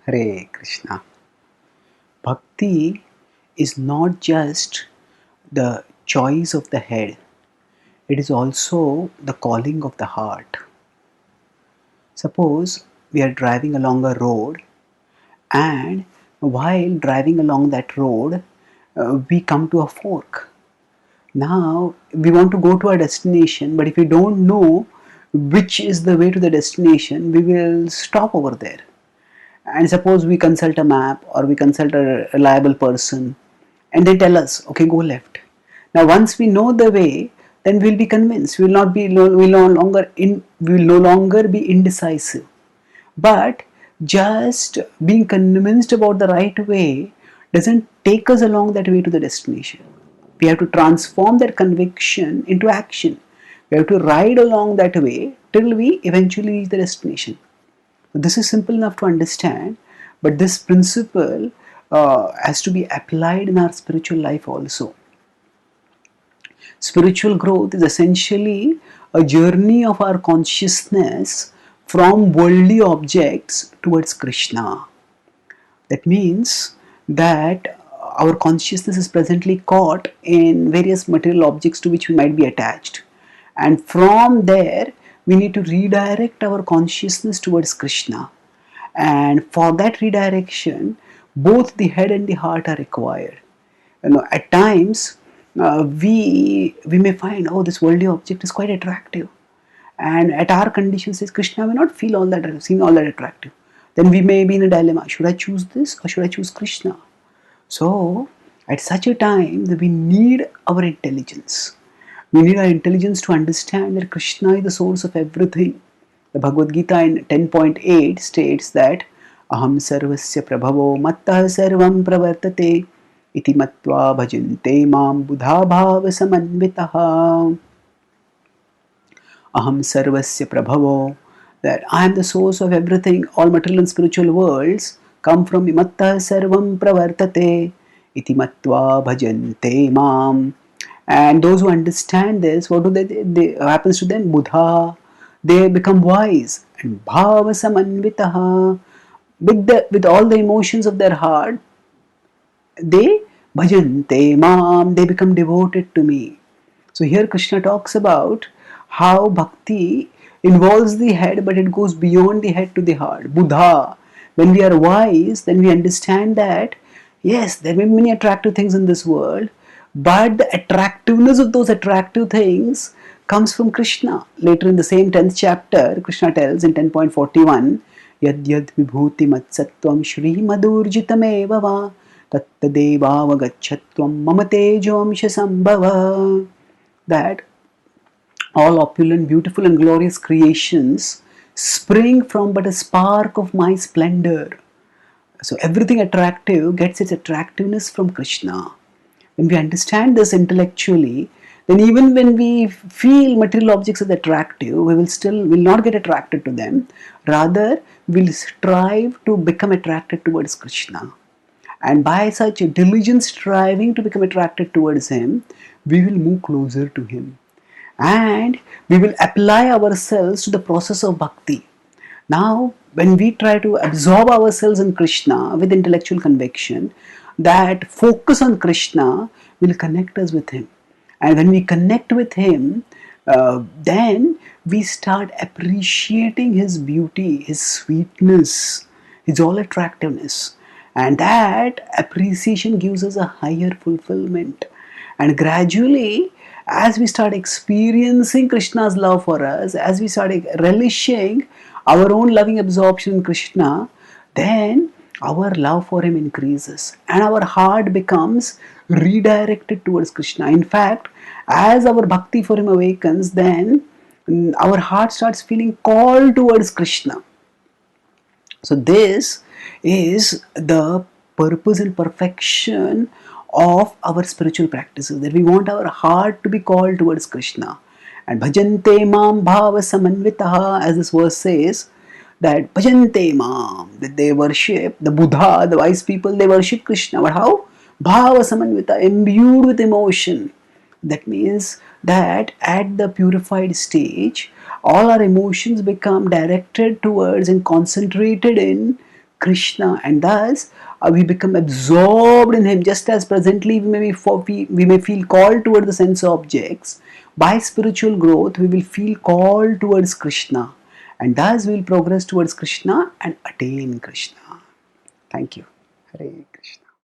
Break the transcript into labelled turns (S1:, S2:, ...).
S1: Hare Krishna. Bhakti is not just the choice of the head, it is also the calling of the heart. Suppose we are driving along a road, and while driving along that road, we come to a fork. Now we want to go to our destination, but if we don't know which is the way to the destination, we will stop over there. And suppose we consult a map or we consult a reliable person and they tell us, okay, go left. Now once we know the way, then we'll be convinced. We will no longer be indecisive. But just being convinced about the right way doesn't take us along that way to the destination. We have to transform that conviction into action. We have to ride along that way till we eventually reach the destination. This is simple enough to understand, but this principle has to be applied in our spiritual life also. Spiritual growth is essentially a journey of our consciousness from worldly objects towards Krishna. That means that our consciousness is presently caught in various material objects to which we might be attached. And from there, we need to redirect our consciousness towards Krishna. And for that redirection, both the head and the heart are required. At times, we may find, oh, this worldly object is quite attractive, and at our conditions says Krishna may not feel all that, seem all that attractive. Then we may be in a dilemma: should I choose this or should I choose Krishna? So, at such a time, we need our intelligence. We need our intelligence to understand that Krishna is the source of everything. The Bhagavad Gita in 10.8 states that Aham sarvasya prabhavo mattah sarvam pravartate iti matva bhajante mam buddha bhava samanvitaha. Aham sarvasya prabhavo, that I am the source of everything. All material and spiritual worlds come from mattah sarvam pravartate iti matva bhajante mam. And those who understand this, what do they happens to them? Buddha, they become wise. And bhava samanvitaha, with all the emotions of their heart, they bhajante mam, they become devoted to me. So here Krishna talks about how bhakti involves the head, but it goes beyond the head to the heart. Buddha, when we are wise, then we understand that yes, there may be many attractive things in this world, but the attractiveness of those attractive things comes from Krishna. Later in the same 10th chapter, Krishna tells in 10.41, Yad yad vibhuti matsattvam shri madurjitameva va tattadevavagachatvam mamatejomsha sambhava, that all opulent, beautiful and glorious creations spring from but a spark of my splendor. So everything attractive gets its attractiveness from Krishna. When we understand this intellectually, then even when we feel material objects as attractive, we will not get attracted to them. Rather, we'll strive to become attracted towards Krishna. And by such a diligent striving to become attracted towards Him, we will move closer to Him. And we will apply ourselves to the process of bhakti. Now, when we try to absorb ourselves in Krishna with intellectual conviction, that focus on Krishna will connect us with Him. And when we connect with Him, then we start appreciating His beauty, His sweetness, His all attractiveness. And that appreciation gives us a higher fulfillment. And gradually, as we start experiencing Krishna's love for us, as we start relishing our own loving absorption in Krishna, then our love for Him increases and our heart becomes redirected towards Krishna. In fact, as our bhakti for Him awakens, then our heart starts feeling called towards Krishna. So this is the purpose and perfection of our spiritual practices, that we want our heart to be called towards Krishna. And bhajante mam bhava samanvitaha, as this verse says, that bhajante mam, that they worship the Buddha, the wise people, they worship Krishna. But how? Bhava samanvita, imbued with emotion. That means that at the purified stage, all our emotions become directed towards and concentrated in Krishna, and thus we become absorbed in Him. Just as presently we may feel called toward the sense objects, by spiritual growth we will feel called towards Krishna, and thus we will progress towards Krishna and attain Krishna. Thank you. Hare Krishna.